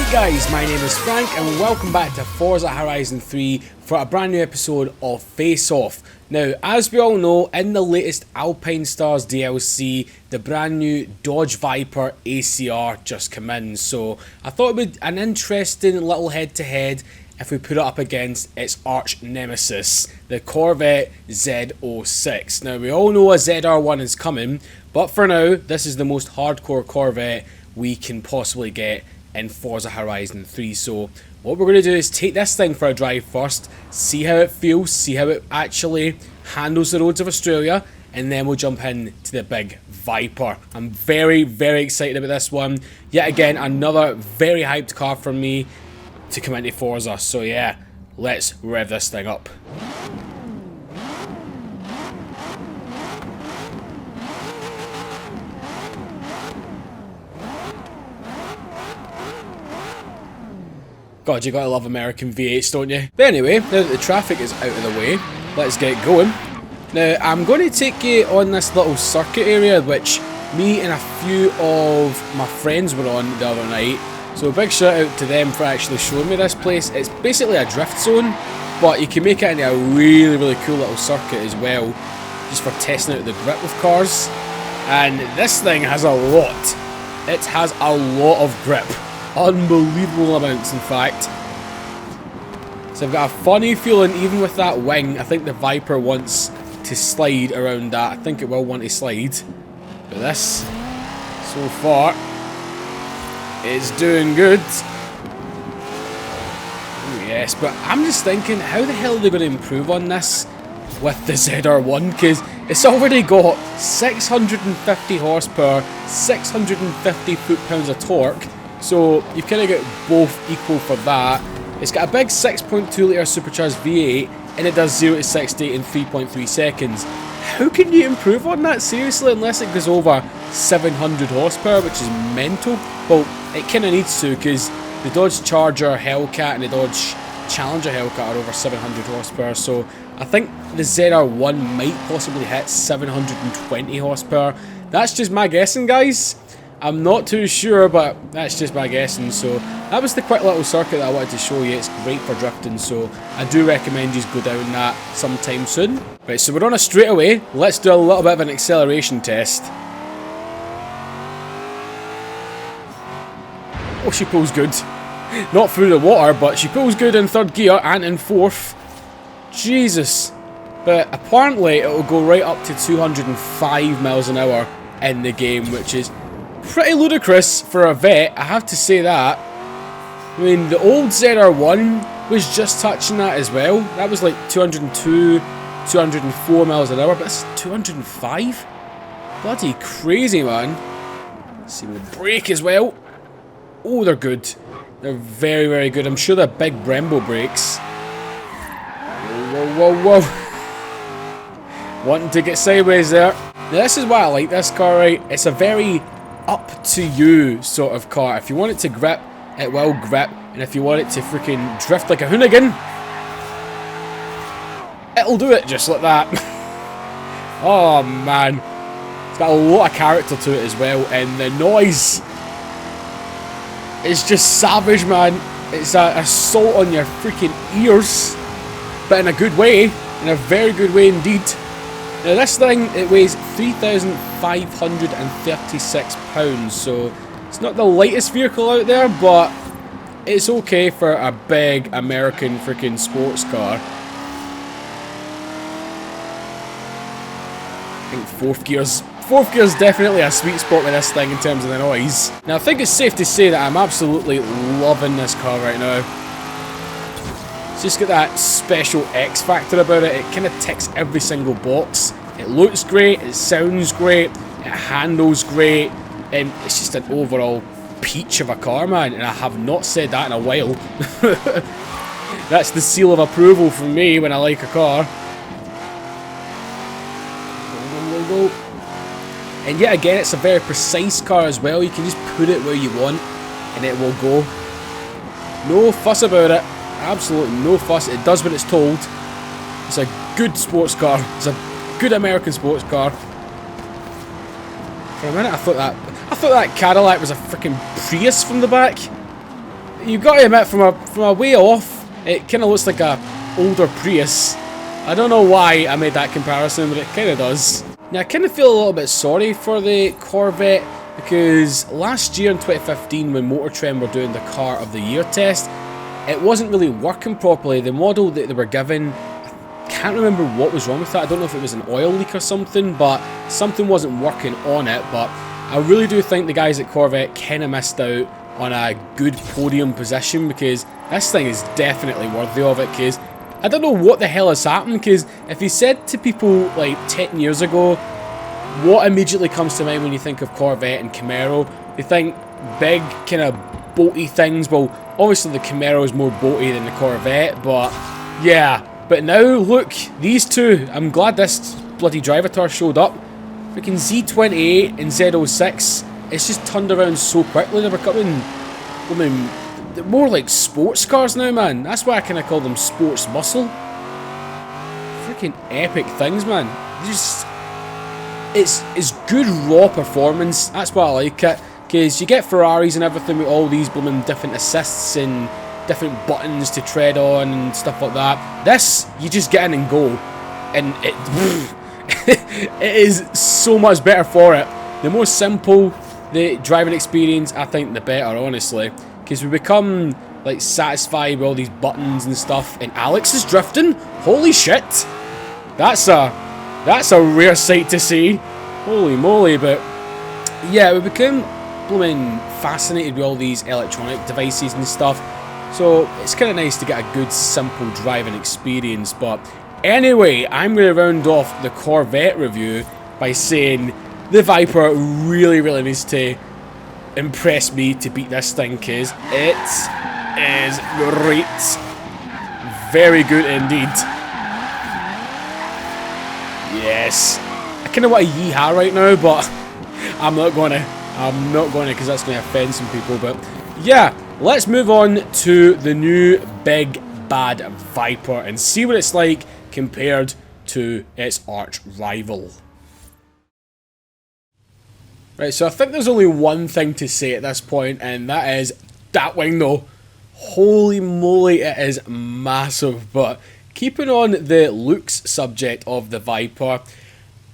Hey guys, my name is Frank and welcome back to Forza Horizon 3 for a brand new episode of Face Off. Now, as we all know, in the latest Alpine Stars DLC, the brand new Dodge Viper ACR just came in, so I thought it would be an interesting little head-to-head if we put it up against its arch nemesis, the Corvette Z06. Now, we all know a ZR1 is coming, but for now, this is the most hardcore Corvette we can possibly get in Forza Horizon 3. So what we're going to do is take this thing for a drive first, see how it feels, see how it actually handles the roads of Australia, and then we'll jump in to the big Viper. I'm very excited about this one. Yet again, another very hyped car from me to come into Forza. So yeah, let's rev this thing up. God, you gotta love American V8s, don't you? But anyway, now that the traffic is out of the way, let's get going. Now, I'm going to take you on this little circuit area, which me and a few of my friends were on the other night. So a big shout out to them for actually showing me this place. It's basically a drift zone, but you can make it into a really cool little circuit as well, just for testing out the grip with cars. And this thing has a lot. It has a lot of grip. Unbelievable amounts, in fact. So I've got a funny feeling, even with that wing, I think the Viper wants to slide around that. I think it will want to slide. But this, so far, is doing good. Oh yes, but I'm just thinking, how the hell are they going to improve on this with the ZR1? Because it's already got 650 horsepower, 650 foot-pounds of torque. So you've kind of got both equal for that. It's got a big 6.2 litre supercharged V8 and it does 0 to 60 in 3.3 seconds. How can you improve on that, seriously, unless it goes over 700 horsepower, which is mental? Well, it kind of needs to, because the Dodge Charger Hellcat and the Dodge Challenger Hellcat are over 700 horsepower, so I think the ZR1 might possibly hit 720 horsepower. That's just my guessing, guys. I'm not too sure, but that's just my guessing. So that was the quick little circuit that I wanted to show you. It's great for drifting, so I do recommend you go down that sometime soon. Right, so we're on a straightaway. Let's do a little bit of an acceleration test. Oh, she pulls good. Not through the water, but she pulls good in third gear and in fourth. Jesus. But apparently it will go right up to 205 miles an hour in the game, which is pretty ludicrous for a vet, I have to say that. I mean, the old ZR1 was just touching that as well. That was like 202, 204 miles an hour, but it's 205? Bloody crazy, man. Let's see the brake as well. Oh, they're good. They're very good. I'm sure they're big Brembo brakes. Whoa. Wanting to get sideways there. Now, this is why I like this car, right? It's a very up to you sort of car. If you want it to grip, it will grip, and if you want it to freaking drift like a hoonigan, it'll do it just like that. Oh man, it's got a lot of character to it as well, and the noise is just savage, man. It's an assault on your freaking ears, but in a good way, in a very good way indeed. Now this thing, it weighs 3,536 pounds, so it's not the lightest vehicle out there, but it's okay for a big American freaking sports car. I think fourth gear's definitely a sweet spot with this thing in terms of the noise. Now I think it's safe to say that I'm absolutely loving this car right now. It's just got that special X factor about it. It kind of ticks every single box. It looks great, it sounds great, it handles great, and it's just an overall peach of a car, man. And I have not said that in a while. That's the seal of approval from me when I like a car. Go. And yet again, it's a very precise car as well. You can just put it where you want and it will go. No fuss about it. Absolutely no fuss. It does what it's told. It's a good sports car. It's a good American sports car. For a minute, I thought that Cadillac was a freaking Prius from the back. you've got to admit, from a way off, it kind of looks like a older Prius. I don't know why I made that comparison, but it kind of does. Now, I kind of feel a little bit sorry for the Corvette, because last year in 2015, when Motor Trend were doing the Car of the Year test, it wasn't really working properly. The model that they were given, I can't remember what was wrong with that. I don't know if it was an oil leak or something, but something wasn't working on it. But I really do think the guys at Corvette kind of missed out on a good podium position, because this thing is definitely worthy of it. Because I don't know what the hell has happened, because if you said to people like 10 years ago, what immediately comes to mind when you think of Corvette and Camaro, they think big kind of boaty things. Well, obviously the Camaro is more boaty than the Corvette, but yeah. But now, look, these two, I'm glad this bloody Drivatar showed up. Freaking Z28 and Z06, it's just turned around so quickly. They were coming, they're more like sports cars now, man. That's why I kind of call them sports muscle. Freaking epic things, man. Just, it's good raw performance. That's why I like it. Because you get Ferraris and everything with all these blooming different assists and different buttons to tread on and stuff like that. This, you just get in and go. And it, it is so much better for it. The more simple the driving experience, I think, the better, honestly. Because we become like satisfied with all these buttons and stuff. And Alex is drifting. Holy shit! That's a rare sight to see. Holy moly! But yeah, we become blooming fascinated with all these electronic devices and stuff. So it's kind of nice to get a good simple driving experience. But anyway, I'm going to round off the Corvette review by saying the Viper really needs to impress me to beat this thing, because it is great. Very good indeed. Yes. I kind of want a yeehaw right now, but I'm not going to because that's going to offend some people. But yeah, let's move on to the new big bad Viper and see what it's like compared to its arch rival. Right, so I think there's only one thing to say at this point, and that is that wing though. Holy moly, it is massive. But keeping on the looks subject of the Viper,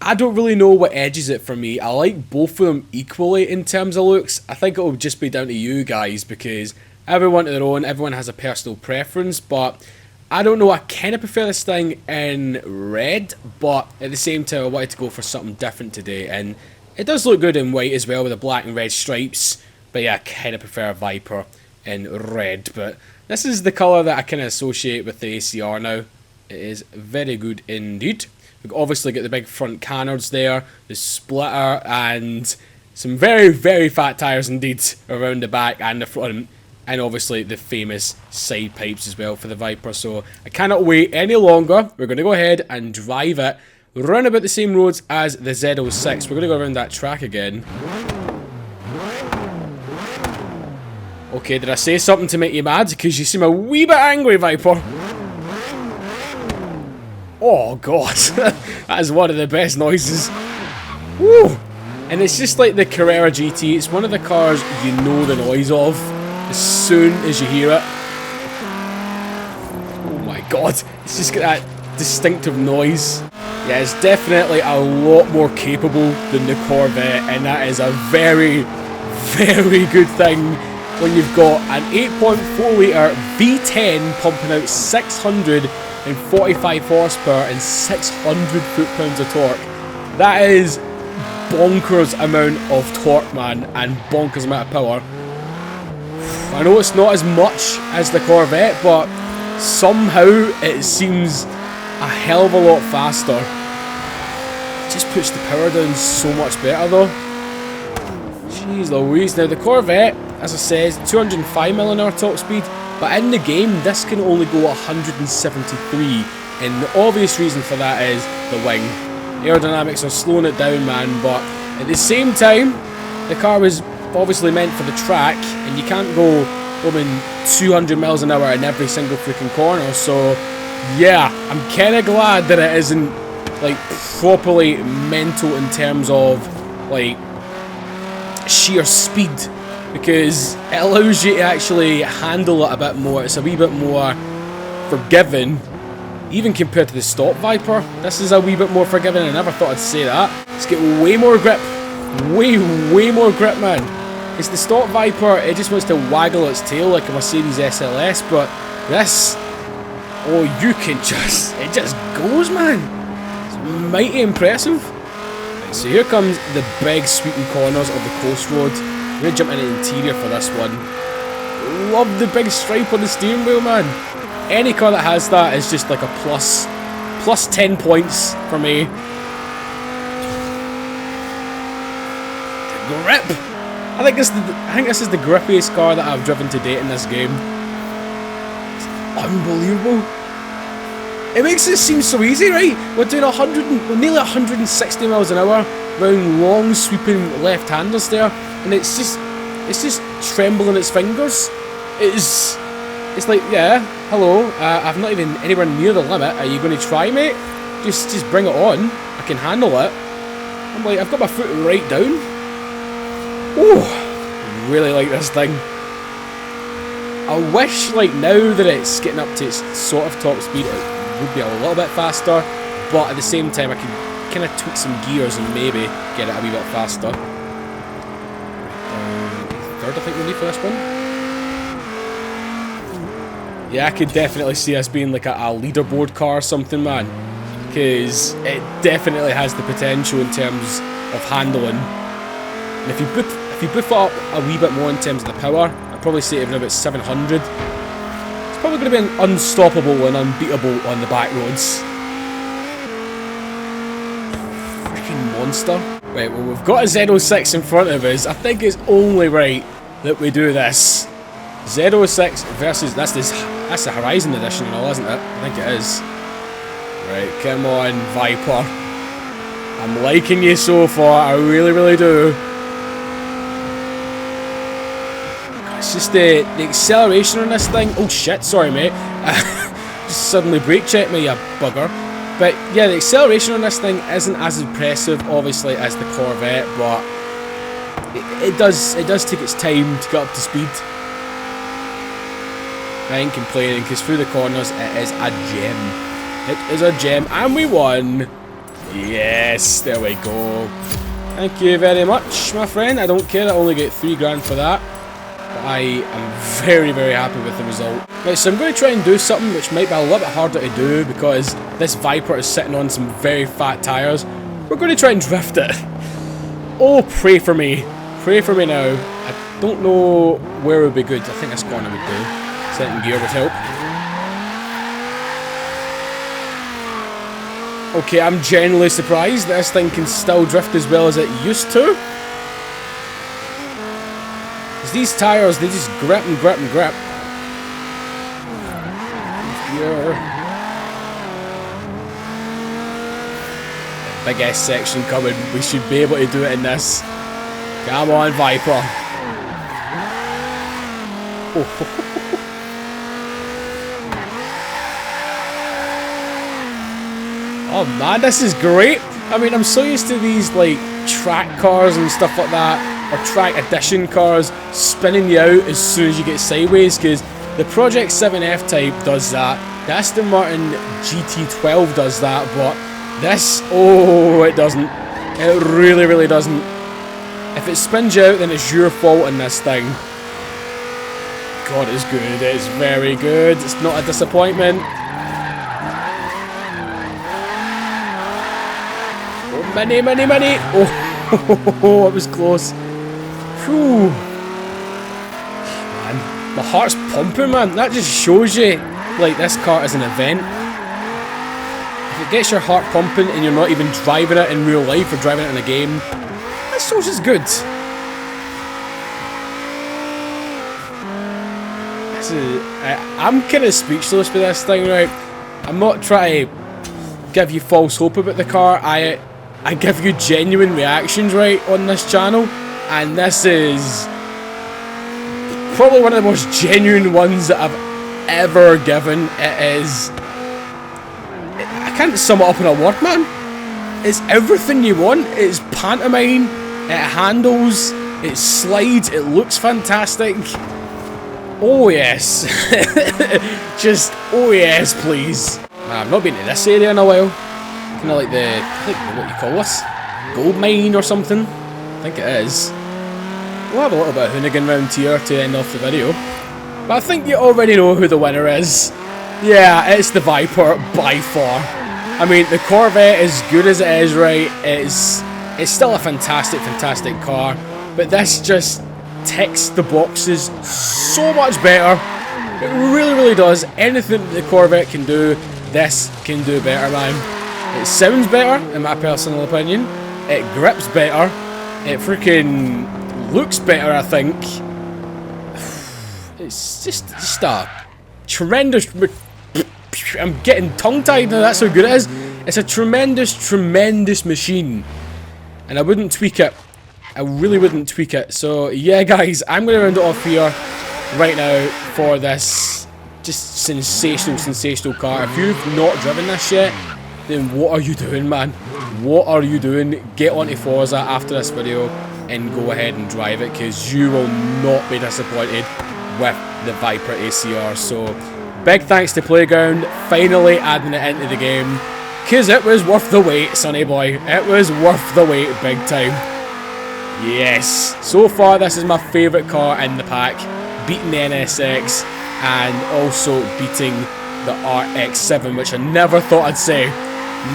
I don't really know what edges it for me. I like both of them equally in terms of looks. I think it will just be down to you guys, because everyone to their own, everyone has a personal preference. But I don't know, I kind of prefer this thing in red, but at the same time I wanted to go for something different today, and it does look good in white as well with the black and red stripes. But yeah, I kind of prefer a Viper in red. But this is the colour that I kind of associate with the ACR now. It is very good indeed. We've obviously got the big front canards there, the splitter, and some very fat tyres indeed around the back and the front, and obviously the famous side pipes as well for the Viper. So I cannot wait any longer. We're going to go ahead and drive it round about the same roads as the Z06. We're going to go around that track again. Okay, did I say something to make you mad? Because you seem a wee bit angry, Viper. Oh god, that is one of the best noises. Woo! And it's just like the Carrera GT. It's one of the cars you know the noise of as soon as you hear it. Oh my god, it's just got that distinctive noise. Yeah, it's definitely a lot more capable than the Corvette, and that is a very good thing when you've got an 8.4 litre V10 pumping out 645 horsepower and 600 foot-pounds of torque. That is bonkers amount of torque, man, and bonkers amount of power. I know it's not as much as the Corvette, but somehow it seems a hell of a lot faster. It just puts the power down so much better though. Jeez Louise. Now the Corvette, as I said, 205 mph top speed, but in the game this can only go 173, and the obvious reason for that is the wing. Aerodynamics are slowing it down, man, but at the same time, the car was obviously meant for the track, and you can't go 200 miles an hour in every single freaking corner. So yeah, I'm kind of glad that it isn't like properly mental in terms of like sheer speed. because it allows you to actually handle it a bit more. It's a wee bit more forgiving, even compared to the stock Viper. This is a wee bit more forgiving. I never thought I'd say that. It's got way more grip. Way more grip, man. It's the stock Viper, it just wants to waggle its tail like a Mercedes SLS, but this, oh, you can just, it just goes, man. It's mighty impressive. Right, so here comes the big sweeping corners of the coast road. I'm going to jump into the interior for this one. Love the big stripe on the steering wheel, man. Any car that has that is just like a plus 10 points for me. The grip! I think this is the grippiest car that I've driven to date in this game. It's unbelievable. It makes it seem so easy, right? We're doing nearly 160 miles an hour round long sweeping left-handers there, and it's just trembling its fingers. It's like, yeah, hello, I'm not even anywhere near the limit. Are you going to try, mate? Just bring it on. I can handle it. I'm like, I've got my foot right down. Oh, really like this thing. I wish, like, now that it's getting up to its sort of top speed, it would be a little bit faster, but at the same time I can kind of tweak some gears and maybe get it a wee bit faster. Third, I think we need for this one. Yeah, I could definitely see us being like a leaderboard car or something, man, because it definitely has the potential in terms of handling. And if you buff it up a wee bit more in terms of the power, I'd probably say even about 700. It's probably going to be unstoppable and unbeatable on the back roads. Freaking monster. Right, well, we've got a Z06 in front of us. I think it's only right that we do this. Z06 versus, that's the Horizon edition and all, isn't it? I think it is. Right, come on, Viper. I'm liking you so far, I really do. It's just the acceleration on this thing. Oh shit, sorry mate. Just suddenly brake checked me, you bugger. But yeah, the acceleration on this thing isn't as impressive, obviously, as the Corvette, but it does take its time to get up to speed. I ain't complaining, because through the corners it is a gem. It is a gem, and we won. Yes, there we go. Thank you very much, my friend. I don't care, I only get 3 grand for that. But I am very happy with the result. Right, so I'm going to try and do something which might be a little bit harder to do, because this Viper is sitting on some very fat tyres. We're going to try and drift it. Oh, pray for me. Pray for me now. I don't know where would be good. I think this corner would do. Second gear would help. Okay, I'm genuinely surprised that this thing can still drift as well as it used to. Because these tyres, they just grip and grip and grip. Gear. Big S section coming. We should be able to do it in this. Come on, Viper. Oh. Oh man, this is great. I mean, I'm so used to these like track cars and stuff like that, or track edition cars spinning you out as soon as you get sideways, because the Project 7 F-Type does that, the Aston Martin GT12 does that, but this, oh, it doesn't. It really doesn't. If it spins you out, then it's your fault in this thing. God, it's good. It's very good. It's not a disappointment. Many. Oh, it was close. Whew. Man, my heart's pumping, man. That just shows you, like, this car is an event. If it gets your heart pumping and you're not even driving it in real life or driving it in a game, that shows it's good. I'm kind of speechless with this thing, right? I'm not trying to give you false hope about the car. I give you genuine reactions, right, on this channel, and this is probably one of the most genuine ones that I've ever given. It is, I can't sum it up in a word, man. It's everything you want. It's pantomime, it handles, It slides, it looks fantastic. Oh yes. Just, oh yes, please. I've not been to this area in a while. Kind of like what you call this? Gold mine or something? I think it is. We'll have a little bit of hoonigan round here to end off the video. But I think you already know who the winner is. Yeah, it's the Viper by far. I mean, the Corvette, as good as it is, right, it's still a fantastic, fantastic car. But this just ticks the boxes so much better. It really, really does. Anything that the Corvette can do, this can do better, man. It sounds better, in my personal opinion. It grips better. It freaking looks better, I think. It's just a tremendous... I'm getting tongue-tied now, that's how good it is. It's a tremendous, tremendous machine. And I wouldn't tweak it. I really wouldn't tweak it. So, yeah, guys, I'm going to round it off here right now for this just sensational, sensational car. If you've not driven this yet, then what are you doing, man? What are you doing? Get onto Forza after this video and go ahead and drive it, because you will not be disappointed with the Viper ACR. So, big thanks to Playground, finally adding it into the game, because it was worth the wait, sonny boy. It was worth the wait, big time. Yes. So far, this is my favourite car in the pack, beating the NSX and also beating the RX-7, which I never thought I'd say.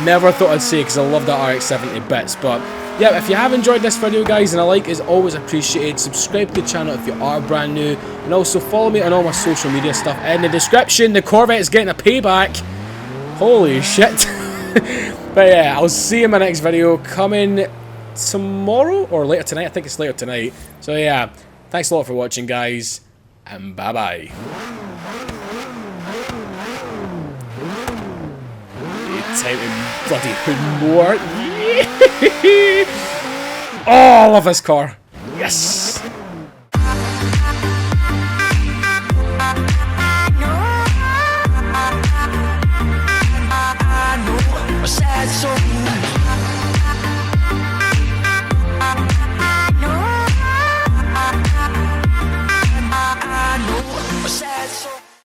Never thought I'd say, because I love that RX-7 to bits. But yeah, if you have enjoyed this video, guys, and a like is always appreciated. Subscribe to the channel if you are brand new, and also follow me on all my social media stuff in the description. The Corvette's getting a payback. Holy shit. But yeah, I'll see you in my next video coming tomorrow or later tonight. I think it's later tonight. So yeah, thanks a lot for watching, guys, and bye bye. Time to bloody hood more. Oh, I love this car. Yes.